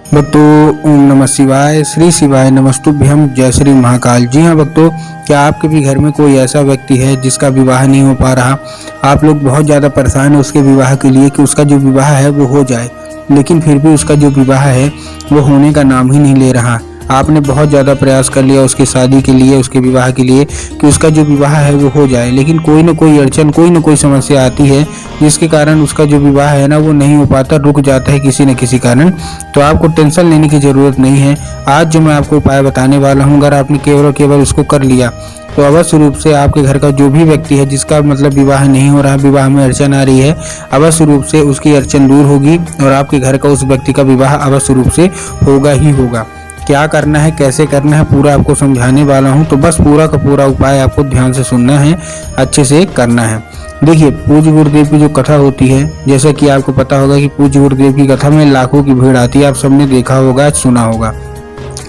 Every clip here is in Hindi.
भक्तों, ओम नमः शिवाय, श्री शिवाय नमस्तुभ्यम, जय श्री महाकाल। जी हाँ भक्तों, क्या आपके भी घर में कोई ऐसा व्यक्ति है जिसका विवाह नहीं हो पा रहा? आप लोग बहुत ज़्यादा परेशान हैं उसके विवाह के लिए कि उसका जो विवाह है वो हो जाए, लेकिन फिर भी उसका जो विवाह है वो होने का नाम ही नहीं ले रहा। आपने बहुत ज़्यादा प्रयास कर लिया उसकी शादी के लिए, उसके विवाह के लिए कि उसका जो विवाह है वो हो जाए, लेकिन कोई ना कोई अड़चन, कोई ना कोई समस्या आती है जिसके कारण उसका जो विवाह है ना वो नहीं हो पाता, रुक जाता है किसी न किसी कारण। तो आपको टेंशन लेने की ज़रूरत नहीं है। आज जो मैं आपको उपाय बताने वाला हूँ, अगर आपने केवल और केवल उसको कर लिया तो अवश्य रूप से आपके घर का जो भी व्यक्ति है जिसका मतलब विवाह नहीं हो रहा, विवाह में अड़चन आ रही है, अवश्य रूप से उसकी अड़चन दूर होगी और आपके घर का उस व्यक्ति का विवाह अवश्य रूप से होगा ही होगा। क्या करना है, कैसे करना है, पूरा आपको समझाने वाला हूँ, तो बस पूरा का पूरा उपाय आपको ध्यान से सुनना है, अच्छे से करना है। देखिए, पूज्य गुरुदेव की जो कथा होती है, जैसा कि आपको पता होगा कि पूज्य गुरुदेव की कथा में लाखों की भीड़ आती है, आप सबने देखा होगा, सुना होगा।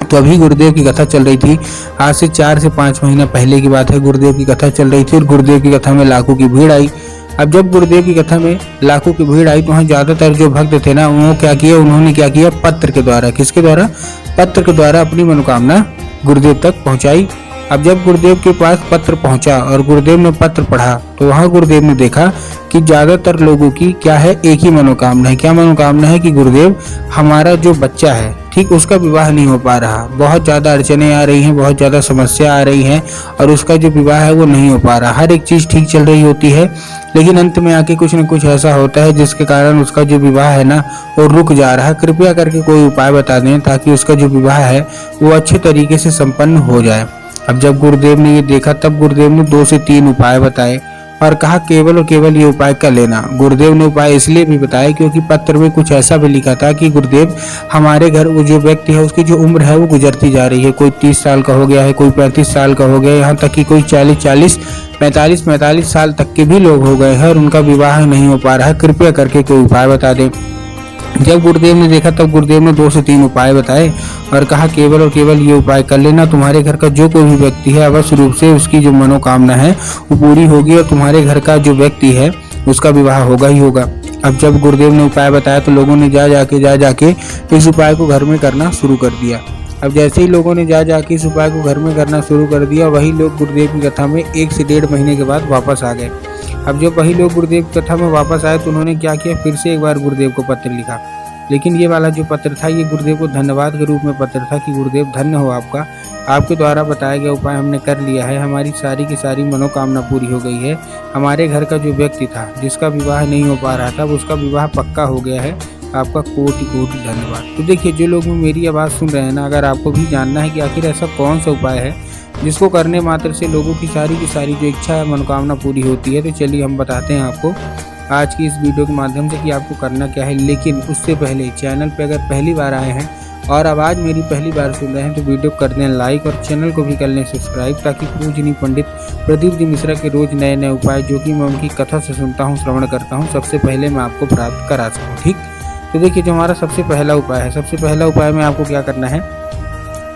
तो अभी गुरुदेव की कथा चल रही थी, आज से 4 से 5 महीना पहले की बात है। गुरुदेव की कथा चल रही थी और गुरुदेव की कथा में लाखों की भीड़ आई। अब जब गुरुदेव की कथा में लाखों की भीड़ आई तो वहाँ ज्यादातर जो भक्त थे ना, उन्होंने क्या किया, पत्र के द्वारा, किसके द्वारा, पत्र के द्वारा अपनी मनोकामना गुरुदेव तक पहुंचाई। अब जब गुरुदेव के पास पत्र पहुंचा और गुरुदेव ने पत्र पढ़ा तो वहाँ गुरुदेव ने देखा कि ज्यादातर लोगों की क्या है, एक ही मनोकामना है। क्या मनोकामना है कि गुरुदेव, हमारा जो बच्चा है ठीक, उसका विवाह नहीं हो पा रहा, बहुत ज्यादा अड़चने आ रही हैं, बहुत ज्यादा समस्या आ रही हैं और उसका जो विवाह है वो नहीं हो पा रहा। हर एक चीज ठीक चल रही होती है, लेकिन अंत में आके कुछ न कुछ ऐसा होता है जिसके कारण उसका जो विवाह है ना वो रुक जा रहा है। कृपया करके कोई उपाय बता दें ताकि उसका जो विवाह है वो अच्छे तरीके से संपन्न हो जाए। अब जब गुरुदेव ने ये देखा तब गुरुदेव ने 2 से 3 उपाय बताए और कहा केवल और केवल ये उपाय कर लेना। गुरुदेव ने उपाय इसलिए भी बताया क्योंकि पत्र में कुछ ऐसा भी लिखा था कि गुरुदेव, हमारे घर वो जो व्यक्ति है उसकी जो उम्र है वो गुजरती जा रही है, कोई 30 साल का हो गया है, कोई 35 साल का हो गया, यहाँ तक कि कोई 40 45 साल तक के भी लोग हो गए हैं और उनका विवाह नहीं हो पा रहा है। कृपया करके कोई उपाय बता दें। जब गुरुदेव ने देखा तब गुरुदेव ने 2 से 3 उपाय बताए और कहा केवल और केवल ये उपाय कर लेना, तुम्हारे घर का जो कोई भी व्यक्ति है अवश्य रूप से उसकी जो मनोकामना है वो पूरी होगी और तुम्हारे घर का जो व्यक्ति है उसका विवाह होगा ही होगा। अब जब गुरुदेव ने उपाय बताया तो लोगों ने जा जाके इस उपाय को घर में करना शुरू कर दिया। अब जैसे ही लोगों ने जा जाके इस उपाय को घर में करना शुरू कर दिया, वही लोग गुरुदेव की कथा में 1 से 1.5 महीने के बाद वापस आ गए। अब जब वही लोग गुरुदेव की कथा में वापस आए तो उन्होंने क्या किया, फिर से एक बार गुरुदेव को पत्र लिखा। लेकिन ये वाला जो पत्र था ये गुरुदेव को धन्यवाद के रूप में पत्र था कि गुरुदेव धन्य हो आपका, आपके द्वारा बताया गया उपाय हमने कर लिया है, हमारी सारी की सारी मनोकामना पूरी हो गई है। हमारे घर का जो व्यक्ति था जिसका विवाह नहीं हो पा रहा था उसका विवाह पक्का हो गया है, आपका कोटि कोटि धन्यवाद। तो देखिए, जो लोग मेरी आवाज़ सुन रहे हैं ना, अगर आपको भी जानना है कि आखिर ऐसा कौन सा उपाय है जिसको करने मात्र से लोगों की सारी जो इच्छा है, मनोकामना पूरी होती है, तो चलिए हम बताते हैं आपको आज की इस वीडियो के माध्यम से कि आपको करना क्या है। लेकिन उससे पहले चैनल पे अगर पहली बार आए हैं और आवाज़ मेरी पहली बार सुन रहे हैं तो वीडियो कर दें लाइक और चैनल को भी कर लें सब्सक्राइब, ताकि पूजनीय पंडित प्रदीप जी मिश्रा के रोज नए नए उपाय जो कि मैं उनकी कथा से सुनता हूँ, श्रवण करता हूँ, सबसे पहले मैं आपको प्राप्त करा सकूँ। ठीक, तो देखिए, जो हमारा सबसे पहला उपाय है, सबसे पहला उपाय में आपको क्या करना है,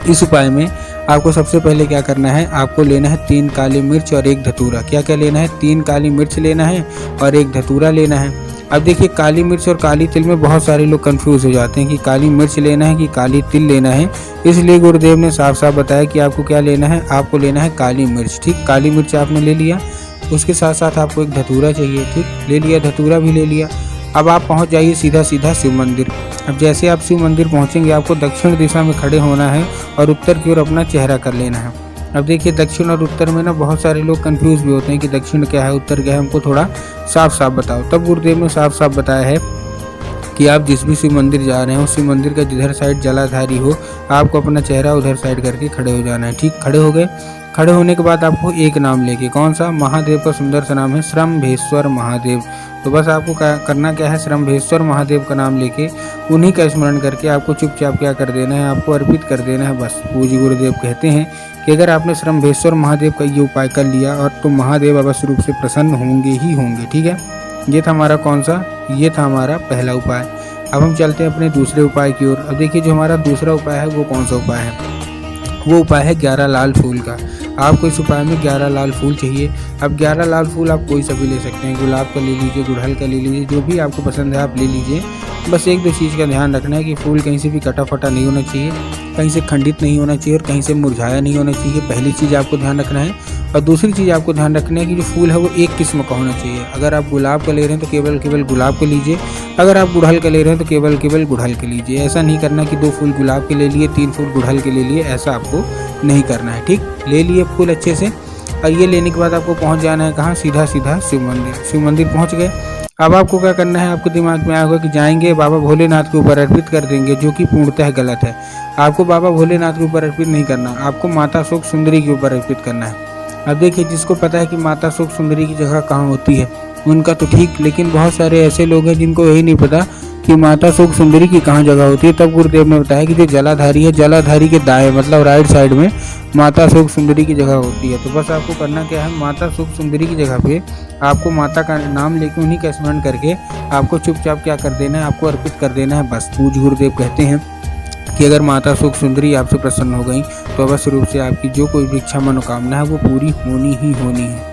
इस उपाय में आपको सबसे पहले क्या करना है, आपको लेना है 3 काली मिर्च और 1 धतूरा। क्या क्या लेना है, 3 काली मिर्च लेना है और 1 धतूरा लेना है। अब देखिए, काली मिर्च और काली तिल में बहुत सारे लोग कंफ्यूज हो जाते हैं कि काली मिर्च लेना है कि काली तिल लेना है, इसलिए गुरुदेव ने साफ साफ बताया कि आपको क्या लेना है, आपको लेना है काली मिर्च। ठीक, काली मिर्च आपने ले लिया, उसके साथ साथ आपको 1 धतूरा चाहिए। ठीक, ले लिया, धतूरा भी ले लिया। अब आप पहुंच जाइए सीधा शिव मंदिर। अब जैसे आप शिव मंदिर पहुंचेंगे आपको दक्षिण दिशा में खड़े होना है और उत्तर की ओर अपना चेहरा कर लेना है। अब देखिए, दक्षिण और उत्तर में ना बहुत सारे लोग कंफ्यूज भी होते हैं कि दक्षिण क्या है, उत्तर क्या है, हमको थोड़ा साफ साफ बताओ। तब गुरुदेव ने साफ साफ बताया है कि आप जिस भी शिव मंदिर जा रहे हैं उस शिव मंदिर का जिधर साइड जलाधारी हो, आपको अपना चेहरा उधर साइड करके खड़े हो जाना है। ठीक, खड़े हो गए। खड़े होने के बाद आपको एक नाम लेके, कौन सा, महादेव का सुंदर सा नाम है श्रम्भेश्वर महादेव। तो बस आपको करना क्या है, श्रम्भेश्वर महादेव का नाम लेके उन्हीं का स्मरण करके आपको चुपचाप क्या कर देना है, आपको अर्पित कर देना है। बस पूज्य गुरुदेव कहते हैं कि अगर आपने श्रम्भेश्वर महादेव का ये उपाय कर लिया और तो महादेव अवश्य रूप से प्रसन्न होंगे ही होंगे। ठीक है, ये था हमारा कौन सा, ये था हमारा पहला उपाय। अब हम चलते हैं अपने दूसरे उपाय की ओर। अब देखिए, जो हमारा दूसरा उपाय है वो कौन सा उपाय है, वो उपाय है 11 लाल फूल का। आपको इस उपाय में 11 लाल फूल चाहिए। अब 11 लाल फूल आप कोई सा भी ले सकते हैं, गुलाब का ले लीजिए, गुड़हल का ले लीजिए, जो भी आपको पसंद है आप ले लीजिए। बस एक दो चीज़ का ध्यान रखना है कि फूल कहीं से भी कटा फटा नहीं होना चाहिए, कहीं से खंडित नहीं होना चाहिए और कहीं से मुरझाया नहीं होना चाहिए। पहली चीज़ आपको ध्यान रखना है। और दूसरी चीज़ आपको ध्यान रखना है कि जो फूल है वो एक किस्म का होना चाहिए। अगर आप गुलाब का ले रहे हैं तो केवल गुलाब का लीजिए, अगर आप गुड़हल का ले रहे हैं तो केवल गुड़हल के लीजिए। ऐसा नहीं करना कि 2 फूल गुलाब के ले लिए, 3 फूल गुड़हल के ले लिए, ऐसा आपको नहीं करना है। ठीक, ले लिए फूल अच्छे से, और ये लेने के बाद आपको पहुंच जाना है कहाँ, सीधा शिव मंदिर पहुंच गए। अब आपको क्या करना है, आपके दिमाग में आया होगा कि जाएंगे बाबा भोलेनाथ के ऊपर अर्पित कर देंगे, जो कि पूर्णतः गलत है। आपको बाबा भोलेनाथ के ऊपर अर्पित नहीं करना, आपको माता शोक सुंदरी के ऊपर अर्पित करना है। अब देखिए, जिसको पता है कि माता शोक सुंदरी की जगह कहाँ होती है उनका तो ठीक, लेकिन बहुत सारे ऐसे लोग हैं जिनको यही नहीं पता कि माता शोक सुंदरी की कहाँ जगह होती है। तब गुरुदेव ने बताया कि जो जलाधारी है, जलाधारी के दाएं मतलब राइट साइड में माता शोक सुंदरी की जगह होती है। तो बस आपको करना क्या है, माता शोक सुंदरी की जगह पे आपको माता का नाम लेके उन्हीं का स्मरण करके आपको चुपचाप क्या कर देना है, आपको अर्पित कर देना है। बस पूज्य गुरुदेव कहते हैं कि अगर माता शोक सुंदरी आपसे प्रसन्न हो गई तो अवश्य रूप से आपकी जो कोई भी इच्छा मनोकामना है वो पूरी होनी ही होनी है।